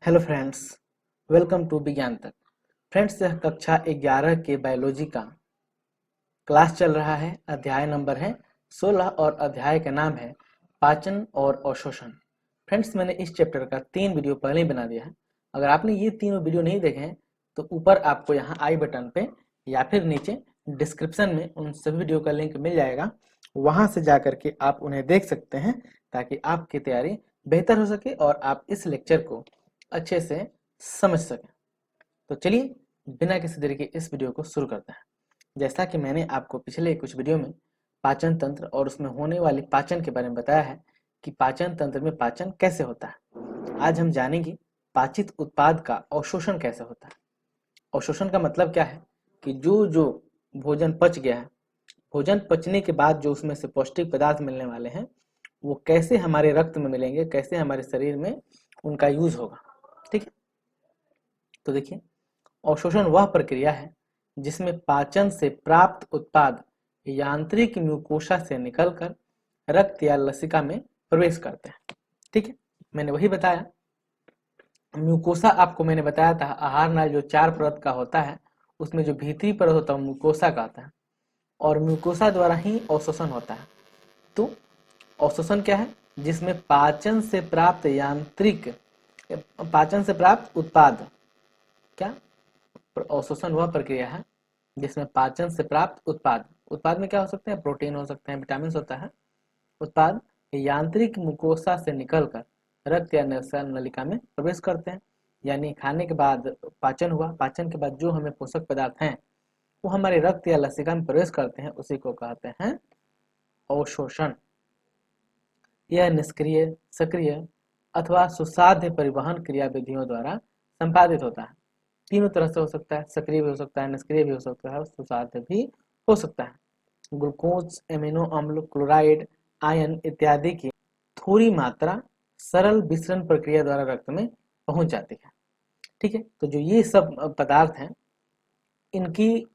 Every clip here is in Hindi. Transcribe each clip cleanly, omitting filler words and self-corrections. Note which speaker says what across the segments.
Speaker 1: हेलो फ्रेंड्स, वेलकम टू विज्ञान तक। फ्रेंड्स, यह कक्षा 11 के बायोलॉजी का क्लास चल रहा है। अध्याय नंबर है 16 और अध्याय का नाम है पाचन और अवशोषण। फ्रेंड्स, मैंने इस चैप्टर का 3 वीडियो पहले ही बना दिया है। अगर आपने ये तीनों वीडियो नहीं देखे हैं तो ऊपर आपको यहाँ आई बटन पे या फिर नीचे डिस्क्रिप्शन में उन सभी वीडियो का लिंक मिल जाएगा। वहां से जा करके आप उन्हें देख सकते हैं ताकि आपकी तैयारी बेहतर हो सके और आप इस लेक्चर को अच्छे से समझ सकें। तो चलिए बिना किसी देरी के इस वीडियो को शुरू करते हैं। जैसा कि मैंने आपको पिछले कुछ वीडियो में पाचन तंत्र और उसमें होने वाली पाचन के बारे में बताया है कि पाचन तंत्र में पाचन कैसे होता है। आज हम जानेंगे पाचित उत्पाद का अवशोषण कैसे होता है। अवशोषण का मतलब क्या है कि जो भोजन पच गया है, भोजन पचने के बाद जो उसमें से पौष्टिक पदार्थ मिलने वाले हैं वो कैसे हमारे रक्त में मिलेंगे, कैसे हमारे शरीर में उनका यूज होगा। ठीक है, तो देखिए, अवशोषण वह प्रक्रिया है जिसमें पाचन से प्राप्त उत्पाद यांत्रिक म्यूकोसा से निकलकर रक्त या लसिका में प्रवेश करते हैं। ठीक है, मैंने वही बताया। म्यूकोसा आपको मैंने बताया था, आहार नाल जो 4 परत का होता है उसमें जो भीतरी परत होता है म्यूकोसा कहता है, और म्यूकोसा द्वारा ही अवशोषण होता है। तो अवशोषण क्या है? जिसमें पाचन से प्राप्त उत्पाद, क्या अवशोषण वह प्रक्रिया है जिसमें पाचन से प्राप्त उत्पाद में क्या हो सकते हैं? प्रोटीन हो सकते हैं, विटामिन होता है। उत्पाद यांत्रिक मुकोसा से निकलकर रक्त या नलिका में प्रवेश करते हैं। यानी खाने के बाद पाचन हुआ, पाचन के बाद जो हमें पोषक पदार्थ हैं वो हमारे रक्त या लसिका में प्रवेश करते हैं, उसी को कहते हैं अवशोषण। यह निष्क्रिय, सक्रिय अथवा सुसाध्य परिवहन क्रिया विधियों द्वारा संपादित होता है। तीनों तरह से हो सकता है, सक्रिय भी हो सकता है, निष्क्रिय भी हो सकता है, सुसाध्य भी हो सकता है। ग्लूकोज, एमिनो अम्ल, क्लोराइड, आयन इत्यादि की थोड़ी मात्रा सरल विसरण प्रक्रिया द्वारा रक्त में पहुंच जाती है। ठीक है, तो जो ये सब पदार्थ हैं इनकी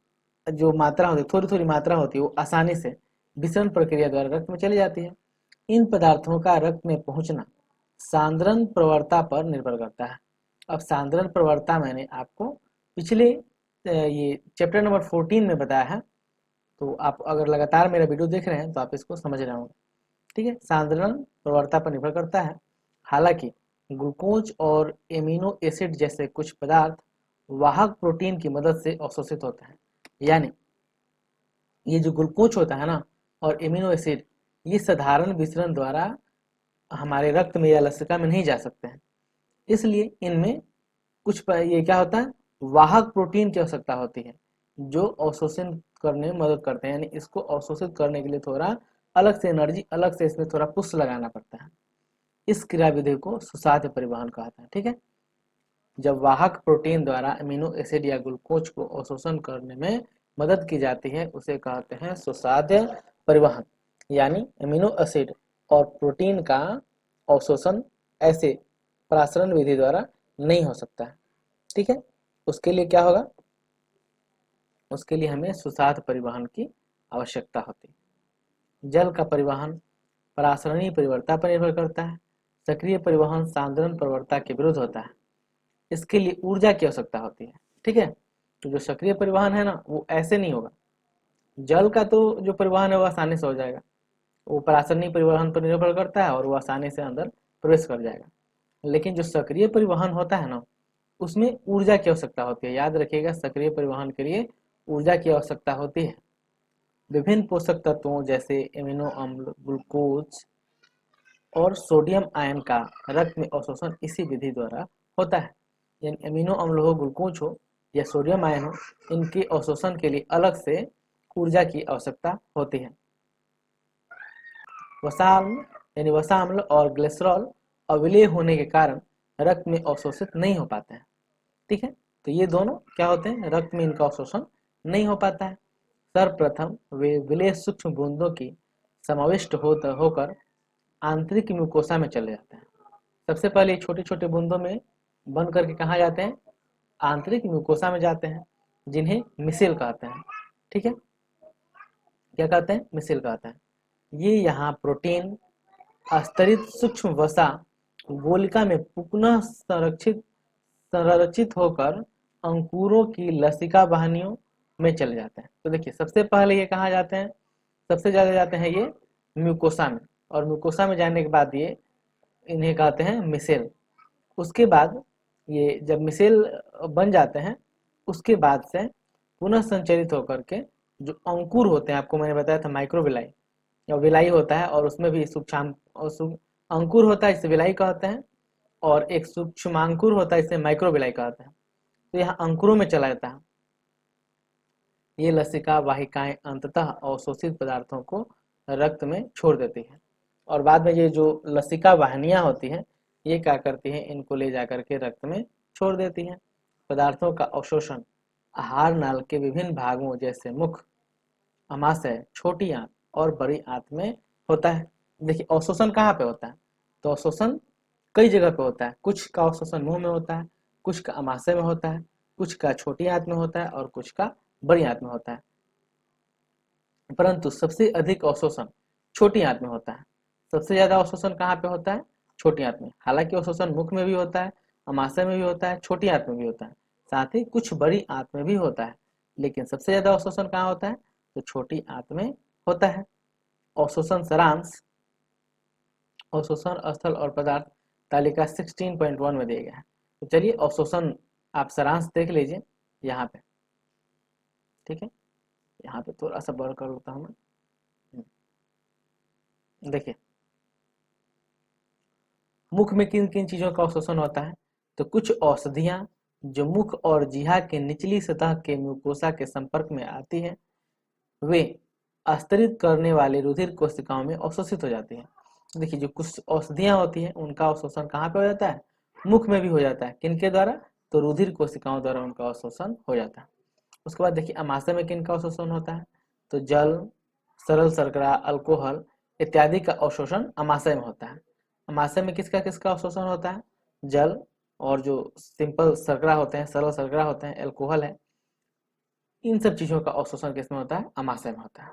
Speaker 1: जो मात्रा होती है, थोड़ी थोड़ी मात्रा होती है, वो आसानी से विसरण प्रक्रिया द्वारा रक्त में चली जाती है। इन पदार्थों का रक्त में पहुंचना सांद्रण प्रवणता पर निर्भर करता है। अब सांद्रण प्रवणता मैंने आपको पिछले ये चैप्टर नंबर 14 में बताया है, तो आप अगर लगातार मेरा वीडियो देख रहे हैं तो आप इसको समझ रहे होंगे। ठीक है, सांद्रण प्रवणता पर निर्भर करता है। हालांकि ग्लूकोज और एमिनो एसिड जैसे कुछ पदार्थ वाहक प्रोटीन की मदद से अवशोषित होते हैं। यानी ये जो ग्लूकोज होता है ना और एमिनो एसिड, ये साधारण विसरण द्वारा हमारे रक्त में या लसिका में नहीं जा सकते हैं। इसलिए इनमें कुछ ये क्या होता है, वाहक प्रोटीन की आवश्यकता होती है जो अवशोषण करने में मदद करते हैं। यानी इसको अवशोषित करने के लिए थोड़ा अलग से एनर्जी, अलग से इसमें थोड़ा पुश लगाना पड़ता है। इस क्रियाविधि को सुसाध्य परिवहन कहते हैं। ठीक है, जब वाहक प्रोटीन द्वारा अमीनो एसिड या ग्लूकोज को अवशोषण करने में मदद की जाती है उसे कहते हैं सुसाध्य परिवहन। यानी अमीनो एसिड और प्रोटीन का अवशोषण ऐसे प्रासरण विधि द्वारा नहीं हो सकता है। ठीक है, उसके लिए क्या होगा? उसके लिए हमें सुसाध्य परिवहन की आवश्यकता होती है। जल का परिवहन परासरणी परिवर्तन पर निर्भर करता है। सक्रिय परिवहन सांद्रण प्रवणता के विरुद्ध होता है। इसके लिए ऊर्जा की आवश्यकता होती है। ठीक है, तो जो सक्रिय परिवहन है ना वो ऐसे नहीं होगा। जल का तो जो परिवहन है वो आसानी से हो जाएगा, वो परासरणी परिवहन पर निर्भर करता है और वो आसानी से अंदर प्रवेश कर जाएगा। लेकिन जो सक्रिय परिवहन होता है ना उसमें ऊर्जा की आवश्यकता होती है। याद रखिएगा, सक्रिय परिवहन के लिए ऊर्जा की आवश्यकता होती है। विभिन्न पोषक तत्वों जैसे एमिनो अम्ल, ग्लूकोज और सोडियम आयन का रक्त में अवशोषण इसी विधि द्वारा होता है। यानी एमिनो अम्ल हो, ग्लूकोज हो या सोडियम आयन हो, इनके अवशोषण के लिए अलग से ऊर्जा की आवश्यकता होती है। वसा अम्ल यानी वसा अम्ल और ग्लिसरॉल अविलेय होने के कारण रक्त में अवशोषित नहीं हो पाते हैं। ठीक है, तो ये दोनों क्या होते हैं, रक्त में इनका अवशोषण नहीं हो पाता है। सर्वप्रथम वे विलेय सूक्ष्म बूंदों की समाविष्ट होकर आंतरिक म्यूकोसा में चले जाते हैं। सबसे पहले छोटे छोटे बूंदों में बन करके कहाँ जाते हैं? आंतरिक म्यूकोसा में जाते हैं, जिन्हें मिसेल कहते हैं। ठीक है, क्या कहते हैं? मिसेल कहते हैं। ये यहाँ प्रोटीन स्तरित सूक्ष्म वसा गोलिका में पुनः संरक्षित संरचित होकर अंकुरों की लसिका वाहिनियों में चले जाते हैं। तो देखिए सबसे पहले ये कहाँ जाते हैं, सबसे ज्यादा जाते हैं ये म्यूकोसा में, और म्यूकोसा में जाने के बाद ये इन्हें कहते हैं मिसेल। उसके बाद ये जब मिसेल बन जाते हैं, उसके बाद से पुनः संचरित होकर के जो अंकुर होते हैं, आपको मैंने बताया था माइक्रोविलाई या विलाई होता है, और उसमें भी अंकुर होता है, इसे विलाई कहते हैं, और एक सूक्ष्मांकुर होता है, इसे माइक्रोविलाई कहते हैं। तो यहाँ अंकुरों में चला जाता है। ये लसिका वाहिकाएं अंततः अवशोषित पदार्थों को रक्त में छोड़ देती है, और बाद में ये जो लसिका वाहिनियां होती हैं ये क्या करती हैं, इनको ले जाकर के रक्त में छोड़ देती हैं। पदार्थों का अवशोषण आहार नाल के विभिन्न भागों जैसे मुख, अमाशय, छोटी आंत और बड़ी आंत में होता है। देखिए अवशोषण कहाँ पे होता है, तो अवशोषण कई जगह पे होता है। कुछ का अवशोषण मुंह में होता है, कुछ का अमाशय में होता है, कुछ का छोटी आंत में होता है, और कुछ का बड़ी आंत में होता है। परंतु सबसे अधिक अवशोषण छोटी आंत में होता है। सबसे ज्यादा अवशोषण कहाँ पे होता है, छोटी आंत में। हालांकि अवशोषण मुख में भी होता है, अमाशय में भी होता है, छोटी आंत में भी होता है, साथ ही कुछ बड़ी आंत में भी होता है, लेकिन सबसे ज्यादा अवशोषण कहाँ होता है, तो छोटी आंत में होता है। अवशोषण सारांश, अवशोषण स्थल और पदार्थ तालिका 16.1 में दिया गया है। तो चलिए अवशोषण आप सारांश देख लीजिए यहाँ पे, ठीक है। यहाँ पे थोड़ा सा बड़ा कर देता हूँ मैं। देखिए मुख में किन किन चीजों का अवशोषण होता है, तो कुछ औषधियां जो मुख और जिह्वा के निचली सतह के म्यूकोसा के संपर्क में आती है, वे स्तरित करने वाले रुधिर कोशिकाओं में अवशोषित हो जाती है। देखिए जो कुछ औषधियां होती हैं उनका अवशोषण कहाँ पे हो जाता है, मुख में भी हो जाता है। किनके द्वारा, तो रुधिर कोशिकाओं द्वारा उनका अवशोषण हो जाता है। उसके बाद देखिए अमाशय में किनका अवशोषण होता है, तो जल, सरल शर्करा, अल्कोहल इत्यादि का अवशोषण अमाशय में होता है। अमाशय में किसका किसका अवशोषण होता है, जल, और जो सिंपल शर्करा होते हैं, सरल शर्करा होते हैं, अल्कोहल है, इन सब चीजों का अवशोषण किसमें होता है, अमाशय में होता है।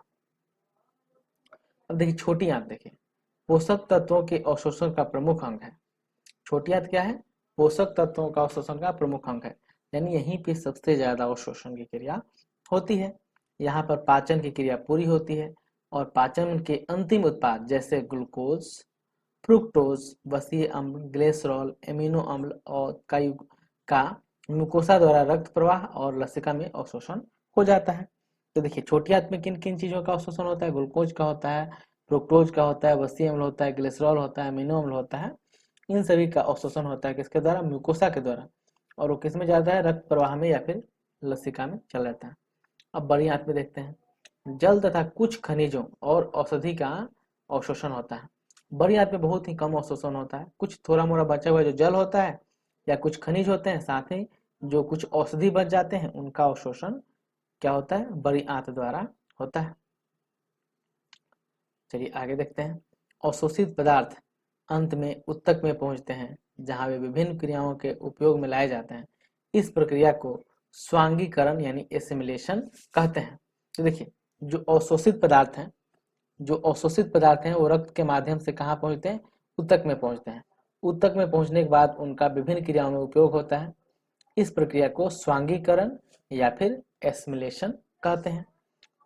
Speaker 1: अब देखिए छोटी आंत, देखिए पोषक तत्वों के अवशोषण का प्रमुख अंग है। छोटी आंत क्या है, पोषक तत्वों का अवशोषण का प्रमुख अंग है, यानी यहीं पे सबसे ज्यादा अवशोषण की क्रिया होती है। यहाँ पर पाचन की क्रिया पूरी होती है, और पाचन के अंतिम उत्पाद जैसे ग्लूकोज, फ्रुक्टोज, वसीय अम्ल, ग्लिसरॉल, एमिनो अम्ल और का म्यूकोसा द्वारा रक्त प्रवाह और लसिका में अवशोषण हो जाता है। तो देखिए छोटी आंत में किन किन चीजों का अवशोषण होता है, ग्लूकोज का होता है, फ्रुक्टोज का होता है, वसीय अम्ल होता है, ग्लिसरॉल होता है, एमिनो अम्ल होता है। इन सभी का अवशोषण होता है किसके द्वारा, म्यूकोसा के द्वारा, और वो किस में जाता है, रक्त प्रवाह में या फिर लसिका में चला जाता है। अब बड़ी आंत में देखते हैं, जल तथा कुछ खनिजों और औषधि का अवशोषण होता है। बड़ी आंत में बहुत ही कम अवशोषण होता है, कुछ थोड़ा मोड़ा बचा हुआ जो जल होता है या कुछ खनिज होते हैं, साथ ही जो कुछ औषधि बच जाते हैं उनका अवशोषण क्या होता है, बड़ी आंत द्वारा होता है। चलिए आगे देखते हैं। अवशोषित पदार्थ अंत में उत्तक में पहुंचते हैं, जहां वे विभिन्न क्रियाओं के उपयोग में लाए जाते हैं। इस प्रक्रिया को स्वांगीकरण यानी एसिमिलेशन कहते हैं। तो देखिए जो अवशोषित पदार्थ हैं, वो रक्त के माध्यम से कहाँ पहुंचते हैं, उत्तक में पहुंचते हैं। उत्तक में पहुंचने के बाद उनका विभिन्न क्रियाओं में उपयोग होता है। इस प्रक्रिया को स्वांगीकरण या फिर एसिमिलेशन कहते हैं।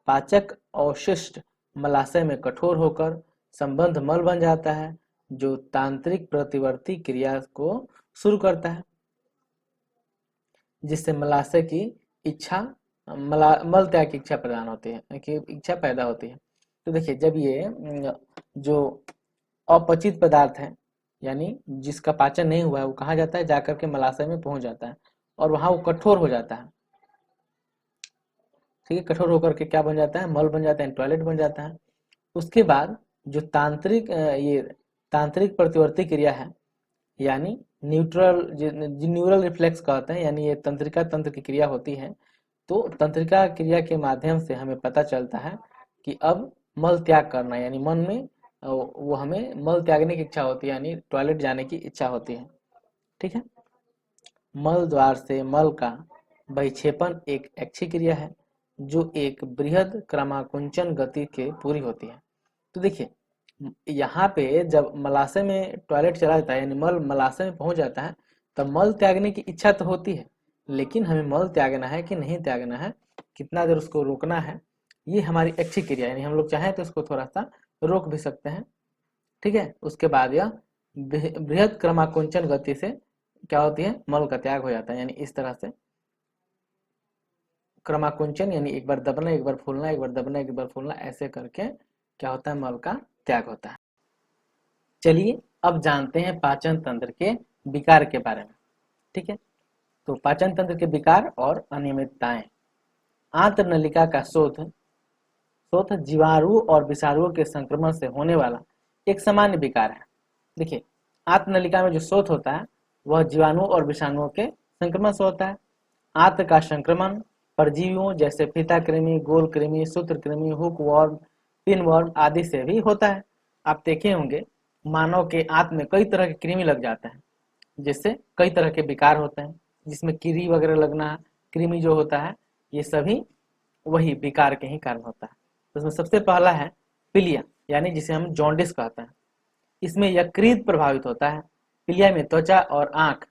Speaker 1: पाचक अवशिष्ट मलाशय में कठोर होकर संबंध मल बन जाता है, जो तांत्रिक प्रतिवर्ती क्रिया को शुरू करता है, जिससे मलाशय की इच्छा मल त्याग की इच्छा प्रदान होती है, कि इच्छा पैदा होती है। तो देखिए जब ये जो अपचित पदार्थ है, यानी जिसका पाचन नहीं हुआ है, वो कहाँ जाता है, जाकर के मलाशय में पहुंच जाता है, और वहां वो कठोर हो जाता है। ठीक है, कठोर होकर के क्या बन जाता है, मल बन जाता है, टॉयलेट बन जाता है। उसके बाद जो तांत्रिक प्रतिवर्ती क्रिया है, यानी न्यूरल रिफ्लेक्स कहते हैं, यानी ये तंत्रिका तंत्र की क्रिया होती है। तो तंत्रिका क्रिया के माध्यम से हमें पता चलता है कि अब मल त्याग करना, यानी मन में वो हमें मल त्यागने की इच्छा होती है, यानी टॉयलेट जाने की इच्छा होती है। ठीक है, मल द्वार से मल का बहिक्षेपण एक ऐच्छिक क्रिया है, जो एक बृहद क्रमाकुंचन गति के पूरी होती है। तो देखिए यहाँ पे जब मलाशय में टॉयलेट चला जाता है, यानी मल मलाशय में पहुंच जाता है, तो मल त्यागने की इच्छा तो होती है, लेकिन हमें मल त्यागना है कि नहीं त्यागना है, कितना देर उसको रोकना है, ये हमारी ऐच्छिक क्रिया, यानी हम लोग चाहें तो इसको थोड़ा सा रोक भी सकते हैं। ठीक है, उसके बाद यह बृहद क्रमाकुंचन गति से क्या होती है, मल का त्याग हो जाता है। यानी इस तरह से क्रमाकुंचन, यानी एक बार दबना एक बार फूलना, एक बार दबना एक बार फूलना, ऐसे करके क्या होता है, मल का त्याग होता है। चलिए अब जानते हैं पाचन तंत्र के विकार के बारे में। ठीक है, तो पाचन तंत्र के विकार और अनियमितताएं। आंत्र नलिका का शोथ शोथ जीवाणु और विषाणुओं के संक्रमण से होने वाला एक सामान्य विकार है। देखिए, आंत्र नलिका में जो शोथ होता है वह जीवाणु और विषाणुओं के संक्रमण से होता है। आंत्र का संक्रमण परजीवियों जैसे फीता कृमि, गोल कृमि, सूत्र कृमि, हुक वर्म, पिन वर्म आदि से भी होता है। आप देखे होंगे मानव के आंत्र में कई तरह के कृमि लग जाते हैं, जिससे कई तरह के विकार होते हैं, जिसमें कीड़ी वगैरह लगना, कृमि जो होता है, ये सभी वही विकार के ही कारण होता है। तो इसमें सबसे पहला है पीलिया, यानी जिसे हम जॉन्डिस कहते हैं। इसमें यकृत प्रभावित होता है। पीलिया में त्वचा और आंख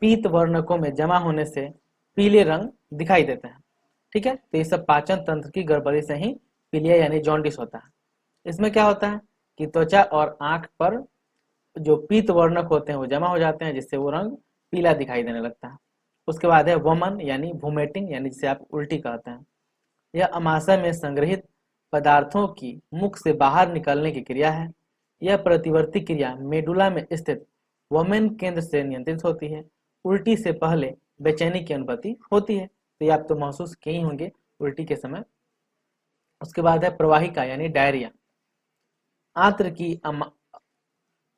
Speaker 1: पीत वर्णकों में जमा होने से पीले रंग दिखाई देते हैं। ठीक है, तो ये सब पाचन तंत्र की गड़बड़ी से ही पीलिया यानी जॉन्डिस होता है। इसमें क्या होता है कि त्वचा और आंख पर जो पीत वर्णक होते हैं वो जमा हो जाते हैं, जिससे वो रंग पीला दिखाई देने लगता है। उसके बाद है वमन यानी वोमिटिंग, यानी जिसे आप उल्टी कहते हैं। यह अमाशय में संग्रहित पदार्थों की मुख से बाहर निकलने की क्रिया है। यह प्रतिवर्ती क्रिया मेडुला में स्थित वोमेन केंद्र से नियंत्रित होती है। उल्टी से पहले बेचैनी की अनुभूति होती है, तो ये आप तो महसूस किए ही होंगे उल्टी के समय। उसके बाद है प्रवाहिका यानी डायरिया। आंत्र की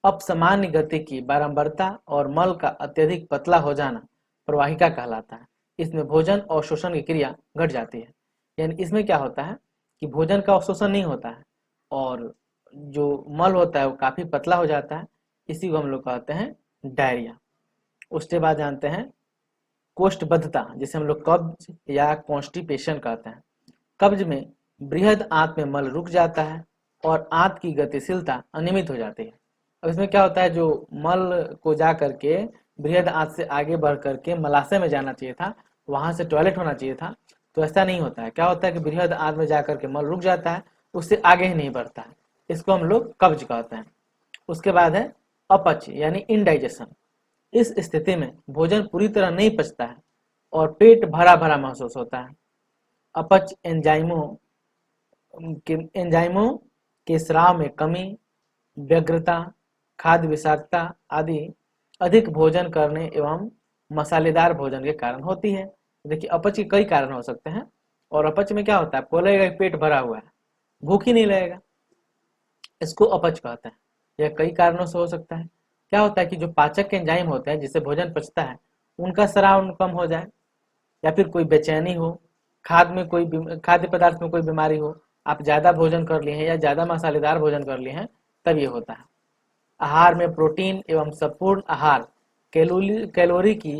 Speaker 1: अपसामान्य गति की बारंबारता और मल का अत्यधिक पतला हो जाना प्रवाहिका कहलाता है। इसमें भोजन और शोषण की क्रिया घट जाती है। यानी इसमें क्या होता है कि भोजन का अवशोषण नहीं होता है और जो मल होता है वो काफी पतला हो जाता है, इसी को हम लोग कहते हैं डायरिया। उसके बाद जानते हैं कोष्ठबद्धता, जिसे हम लोग कब्ज या कॉन्स्टिपेशन कहते हैं। कब्ज में बृहद आंत में मल रुक जाता है और आंत की गतिशीलता अनियमित हो जाती है। अब इसमें क्या होता है, जो मल को जा करके बृहद आंत से आगे बढ़ करके मलाशय में जाना चाहिए था, वहां से टॉयलेट होना चाहिए था, तो ऐसा नहीं होता है। क्या होता है कि बृहद आंत में जाकर के मल रुक जाता है, उससे आगे ही नहीं बढ़ता है। इसको हम लोग कब्ज कहते हैं। उसके बाद है अपच यानी इनडाइजेशन। इस स्थिति में भोजन पूरी तरह नहीं पचता है और पेट भरा भरा महसूस होता है। अपच एंजाइमों के स्राव में कमी, व्यग्रता, खाद्य विषाक्तता आदि अधिक भोजन करने एवं मसालेदार भोजन के कारण होती है। देखिए, अपच के कई कारण हो सकते हैं और अपच में क्या होता है, आपको लगेगा पेट भरा हुआ है, भूख ही नहीं लगेगा, इसको अपच कहते हैं। यह कई कारणों से हो सकता है। क्या होता है कि जो पाचक के एंजाइम होते हैं जिससे भोजन पचता है, उनका स्राव कम हो जाए, या फिर कोई बेचैनी हो, खाद्य पदार्थ में कोई बीमारी हो, आप ज्यादा भोजन कर लिए हैं या ज्यादा मसालेदार भोजन कर लिए हैं, तब ये होता है। आहार में प्रोटीन एवं संपूर्ण आहार कैलोरी की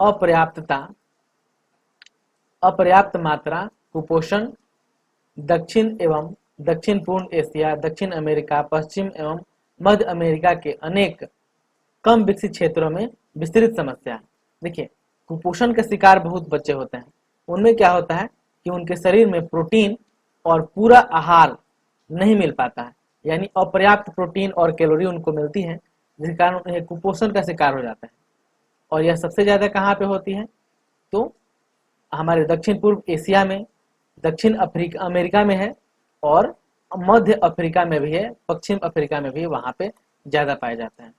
Speaker 1: अपर्याप्तता अपर्याप्त मात्रा, कुपोषण, दक्षिण एवं दक्षिण पूर्व एशिया, दक्षिण अमेरिका, पश्चिम एवं मध्य अमेरिका के अनेक कम विकसित क्षेत्रों में विस्तृत समस्या है। देखिए, कुपोषण के शिकार बहुत बच्चे होते हैं। उनमें क्या होता है कि उनके शरीर में प्रोटीन और पूरा आहार नहीं मिल पाता है, यानी अपर्याप्त प्रोटीन और कैलोरी उनको मिलती है, जिसके कारण उन्हें कुपोषण का शिकार हो जाता है। और यह सबसे ज्यादा कहाँ पे होती है, तो हमारे दक्षिण पूर्व एशिया में, दक्षिण अफ्रीका अमेरिका में है और मध्य अफ्रीका में भी है, पश्चिम अफ्रीका में भी, वहां पे ज्यादा पाए जाते हैं।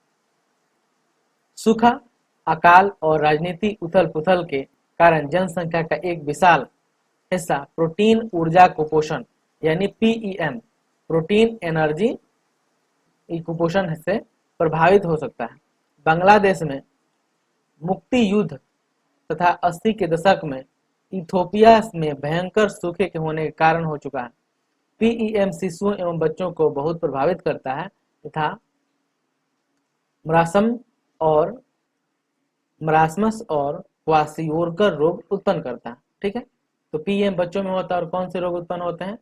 Speaker 1: सूखा, अकाल और राजनीति उथल पुथल के कारण जनसंख्या का एक विशाल हिस्सा प्रोटीन ऊर्जा कुपोषण यानी पीईएम प्रोटीन एनर्जी कुपोषण से प्रभावित हो सकता है। बांग्लादेश में मुक्ति युद्ध तथा 80 के दशक में इथोपिया में भयंकर सूखे के होने के कारण हो चुका है। पीईएम शिशुओं एवं बच्चों को बहुत प्रभावित करता है तथा मरासमस और क्वासियोरकर रोग उत्पन्न करता है। ठीक है, तो पीएम बच्चों में होता है और कौन से रोग उत्पन्न होते हैं,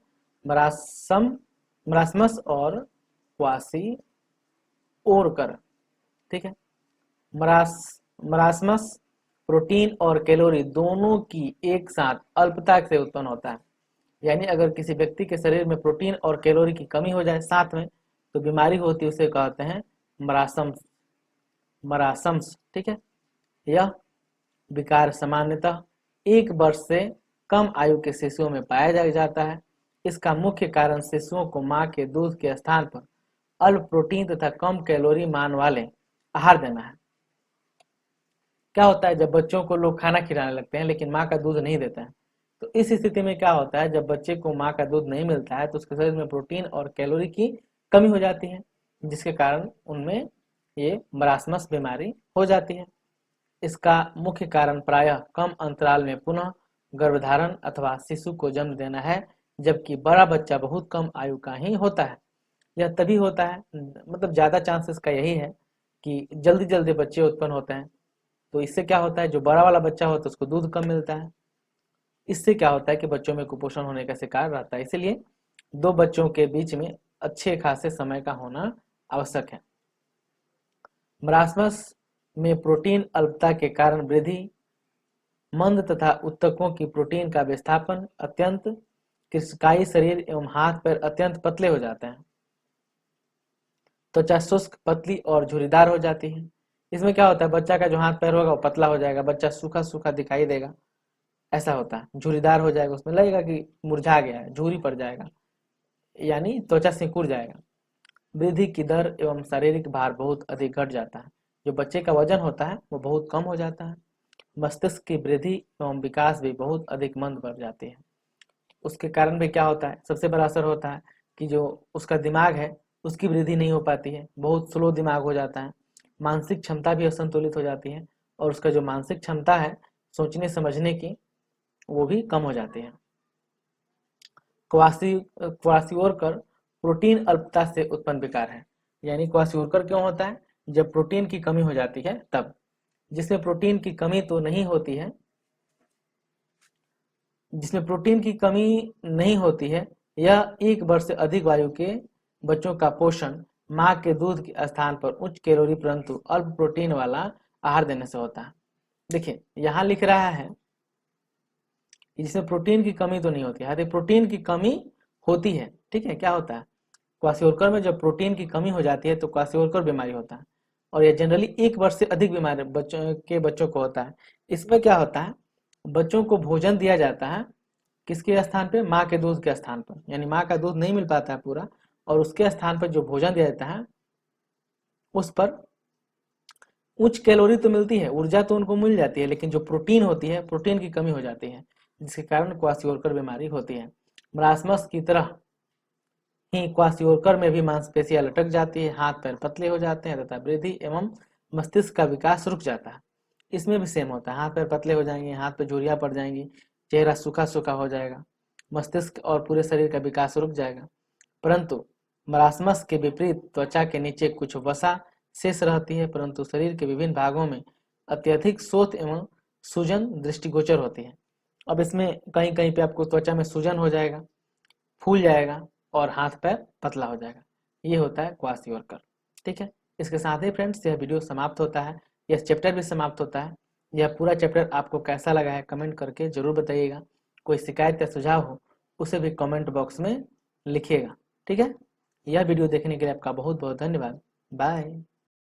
Speaker 1: मरासमस और क्वासियोरकर। ठीक है, मरासमस प्रोटीन और कैलोरी दोनों की एक साथ अल्पता से उत्पन्न होता है। यानी अगर किसी व्यक्ति के शरीर में प्रोटीन और कैलोरी की कमी हो जाए साथ में, तो बीमारी होती है, उसे कहते हैं मरासम्स। मरासम्स, ठीक है। यह विकार सामान्यतः 1 वर्ष से कम आयु के शिशुओं में पाया जाता है। इसका मुख्य कारण शिशुओं को मां के दूध के स्थान पर अल्प प्रोटीन तथा कम कैलोरी मान वाले आहार देना है। क्या होता है, जब बच्चों को लोग खाना खिलाने लगते हैं लेकिन माँ का दूध नहीं देते हैं, तो इस स्थिति में क्या होता है, जब बच्चे को माँ का दूध नहीं मिलता है तो उसके शरीर में प्रोटीन और कैलोरी की कमी हो जाती है, जिसके कारण उनमें ये मरासमस बीमारी हो जाती है। इसका मुख्य कारण प्रायः कम अंतराल में पुनः गर्भधारण अथवा शिशु को जन्म देना है, जबकि बड़ा बच्चा बहुत कम आयु का ही होता है। यह तभी होता है, मतलब ज्यादा चांसेस का यही है कि जल्दी जल्दी बच्चे उत्पन्न होते हैं। तो इससे क्या होता है, जो बड़ा वाला बच्चा होता है उसको दूध कम मिलता है। इससे क्या होता है कि बच्चों में कुपोषण होने का शिकार रहता है। इसीलिए 2 बच्चों के बीच में अच्छे खासे समय का होना आवश्यक है। मरासमस में प्रोटीन अल्पता के कारण वृद्धि मंद तथा उत्तकों की प्रोटीन का विस्थापन अत्यंत, कृशकायी शरीर एवं हाथ पैर अत्यंत पतले हो जाते हैं। त्वचा शुष्क, पतली और झुर्रीदार हो जाती है। इसमें क्या होता है, बच्चा का जो हाथ पैर होगा वो पतला हो जाएगा, बच्चा सूखा सूखा दिखाई देगा, ऐसा होता है। झुर्रीदार हो जाएगा, उसमें लगेगा कि मुरझा गया है, झुर्री पड़ जाएगा, यानी त्वचा सिकुड़ जाएगा। वृद्धि की दर एवं शारीरिक भार बहुत अधिक घट जाता है। जो बच्चे का वजन होता है वो बहुत कम हो जाता है। मस्तिष्क की वृद्धि एवं विकास भी बहुत अधिक मंद बढ़ जाती है। उसके कारण भी क्या होता है, सबसे बड़ा असर होता है कि जो उसका दिमाग है उसकी वृद्धि नहीं हो पाती है, बहुत स्लो दिमाग हो जाता है। मानसिक क्षमता भी असंतुलित हो जाती है और उसका जो मानसिक क्षमता है सोचने समझने की, वो भी कम हो जाती है। क्वासिओरकर प्रोटीन अल्पता से उत्पन्न विकार है। यानी क्वासिओरकर क्यों होता है, जब प्रोटीन की कमी हो जाती है तब। जिसमें प्रोटीन की कमी तो नहीं होती है, जिसमें प्रोटीन की कमी नहीं होती है, यह 1 वर्ष से अधिक आयु के बच्चों का पोषण माँ के दूध के स्थान पर उच्च कैलोरी परंतु अल्प प्रोटीन वाला आहार देने से होता है। देखिए यहाँ लिख रहा है जिसमें प्रोटीन की कमी तो नहीं होती है, यदि प्रोटीन की कमी होती है, ठीक है, क्या होता है, क्वासिओरकर में जब प्रोटीन की कमी हो जाती है तो क्वासिओरकर बीमारी होता है, और यह जनरली 1 वर्ष से अधिक बीमारी बच्चों को होता है। इसमें क्या होता है, बच्चों को भोजन दिया जाता है किसके स्थान पे, माँ के दूध के स्थान पर, यानी माँ का दूध नहीं मिल पाता है पूरा, और उसके स्थान पर जो भोजन दिया जाता है उस पर उच्च कैलोरी तो मिलती है, ऊर्जा तो उनको मिल जाती है, लेकिन जो प्रोटीन होती है, प्रोटीन की कमी हो जाती है, जिसके कारण क्वासिओरकर बीमारी होती है। मरासमस की तरह ही क्वासिओरकर में भी मांसपेशियां लटक जाती है, हाथ पैर पतले हो जाते हैं तथा वृद्धि एवं मस्तिष्क का विकास रुक जाता है। इसमें भी सेम होता है, हाथ पैर पतले हो जाएंगे, हाथ पे झुर्रियां पड़ जाएंगी, चेहरा सूखा सूखा हो जाएगा, मस्तिष्क और पूरे शरीर का विकास रुक जाएगा। परंतु मरासमस के विपरीत त्वचा के नीचे कुछ वसा शेष रहती है, परंतु शरीर के विभिन्न भागों में अत्यधिक शोथ एवं सूजन दृष्टिगोचर होती है। अब इसमें कहीं कहीं पे आपको त्वचा में सूजन हो जाएगा, फूल जाएगा और हाथ पैर पतला हो जाएगा। ये होता है क्वासिओरकर। ठीक है, इसके साथ ही फ्रेंड्स यह वीडियो समाप्त होता है, यह चैप्टर भी समाप्त होता है। यह पूरा चैप्टर आपको कैसा लगा है कमेंट करके जरूर बताइएगा। कोई शिकायत या सुझाव हो उसे भी कमेंट बॉक्स में लिखिएगा। ठीक है, यह वीडियो देखने के लिए आपका बहुत बहुत धन्यवाद। बाय।